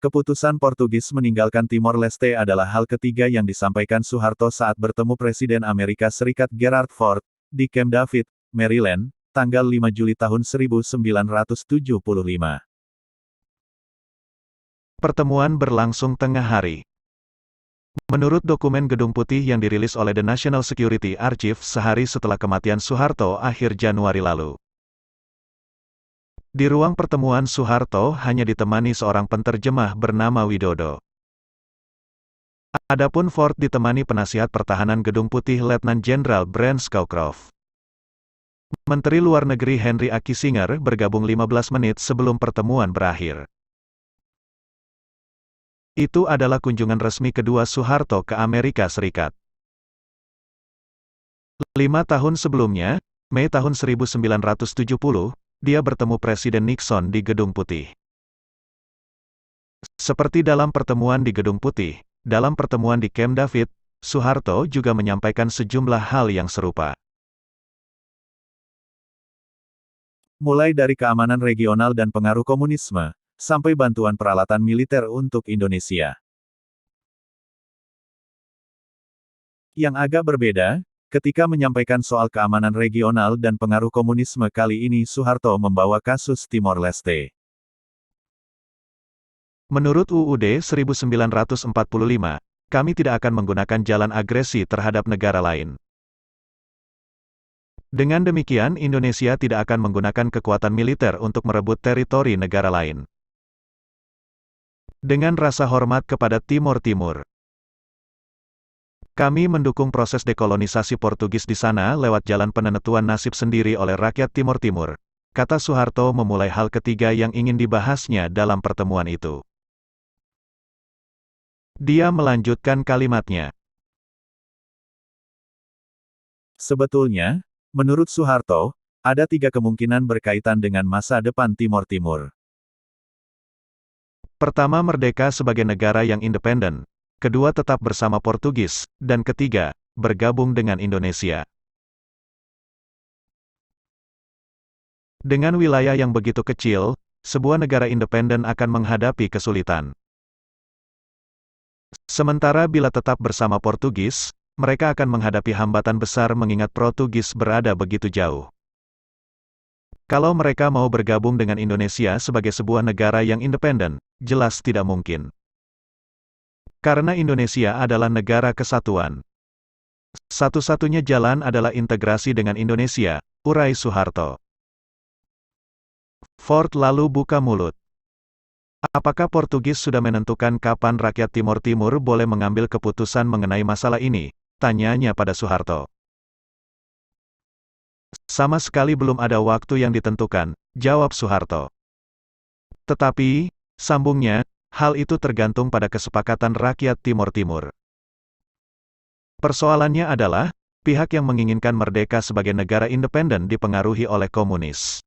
Keputusan Portugis meninggalkan Timor Leste adalah hal ketiga yang disampaikan Soeharto saat bertemu Presiden Amerika Serikat Gerald Ford, di Camp David, Maryland, tanggal 5 Juli tahun 1975. Pertemuan berlangsung tengah hari. Menurut dokumen Gedung Putih yang dirilis oleh The National Security Archive sehari setelah kematian Soeharto akhir Januari lalu. Di ruang pertemuan Soeharto hanya ditemani seorang penterjemah bernama Widodo. Adapun Ford ditemani penasihat pertahanan Gedung Putih Letnan Jenderal Brent Scowcroft. Menteri Luar Negeri Henry A. Kissinger bergabung 15 menit sebelum pertemuan berakhir. Itu adalah kunjungan resmi kedua Soeharto ke Amerika Serikat. 5 tahun sebelumnya, Mei tahun 1970, dia bertemu Presiden Nixon di Gedung Putih. Seperti dalam pertemuan di Gedung Putih, dalam pertemuan di Camp David, Soeharto juga menyampaikan sejumlah hal yang serupa. Mulai dari keamanan regional dan pengaruh komunisme, sampai bantuan peralatan militer untuk Indonesia. Yang agak berbeda, ketika menyampaikan soal keamanan regional dan pengaruh komunisme kali ini Soeharto membawa kasus Timor Leste. Menurut UUD 1945, kami tidak akan menggunakan jalan agresi terhadap negara lain. Dengan demikian Indonesia tidak akan menggunakan kekuatan militer untuk merebut teritori negara lain. Dengan rasa hormat kepada Timor Timur, kami mendukung proses dekolonisasi Portugis di sana lewat jalan penentuan nasib sendiri oleh rakyat Timor Timur, kata Soeharto memulai hal ketiga yang ingin dibahasnya dalam pertemuan itu. Dia melanjutkan kalimatnya. Sebetulnya, menurut Soeharto, ada 3 kemungkinan berkaitan dengan masa depan Timor Timur. Pertama, merdeka sebagai negara yang independen. Kedua, tetap bersama Portugis, dan ketiga, bergabung dengan Indonesia. Dengan wilayah yang begitu kecil, sebuah negara independen akan menghadapi kesulitan. Sementara bila tetap bersama Portugis, mereka akan menghadapi hambatan besar mengingat Portugis berada begitu jauh. Kalau mereka mau bergabung dengan Indonesia sebagai sebuah negara yang independen, jelas tidak mungkin. Karena Indonesia adalah negara kesatuan. Satu-satunya jalan adalah integrasi dengan Indonesia, urai Soeharto. Ford lalu buka mulut. Apakah Portugis sudah menentukan kapan rakyat Timor Timur boleh mengambil keputusan mengenai masalah ini? Tanyanya pada Soeharto. Sama sekali belum ada waktu yang ditentukan, jawab Soeharto. Tetapi, sambungnya, hal itu tergantung pada kesepakatan rakyat Timor Timur. Persoalannya adalah, pihak yang menginginkan merdeka sebagai negara independen dipengaruhi oleh komunis.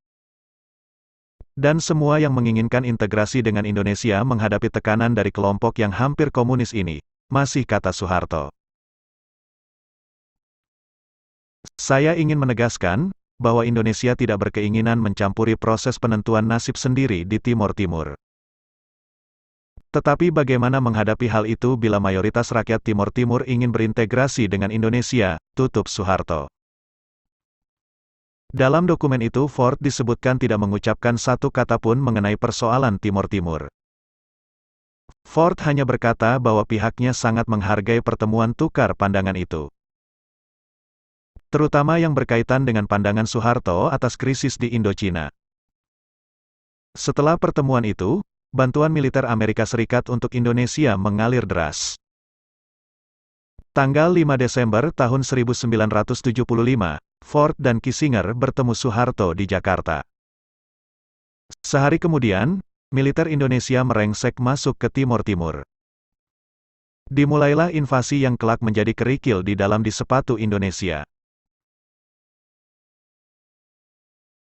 Dan semua yang menginginkan integrasi dengan Indonesia menghadapi tekanan dari kelompok yang hampir komunis ini, masih kata Soeharto. Saya ingin menegaskan, bahwa Indonesia tidak berkeinginan mencampuri proses penentuan nasib sendiri di Timor Timur. Tetapi bagaimana menghadapi hal itu bila mayoritas rakyat Timor Timur ingin berintegrasi dengan Indonesia, tutup Soeharto. Dalam dokumen itu Ford disebutkan tidak mengucapkan satu kata pun mengenai persoalan Timor Timur. Ford hanya berkata bahwa pihaknya sangat menghargai pertemuan tukar pandangan itu. Terutama yang berkaitan dengan pandangan Soeharto atas krisis di Indochina. Setelah pertemuan itu, bantuan militer Amerika Serikat untuk Indonesia mengalir deras. Tanggal 5 Desember tahun 1975, Ford dan Kissinger bertemu Soeharto di Jakarta. Sehari kemudian, militer Indonesia merengsek masuk ke Timor Timur. Dimulailah invasi yang kelak menjadi kerikil di sepatu Indonesia.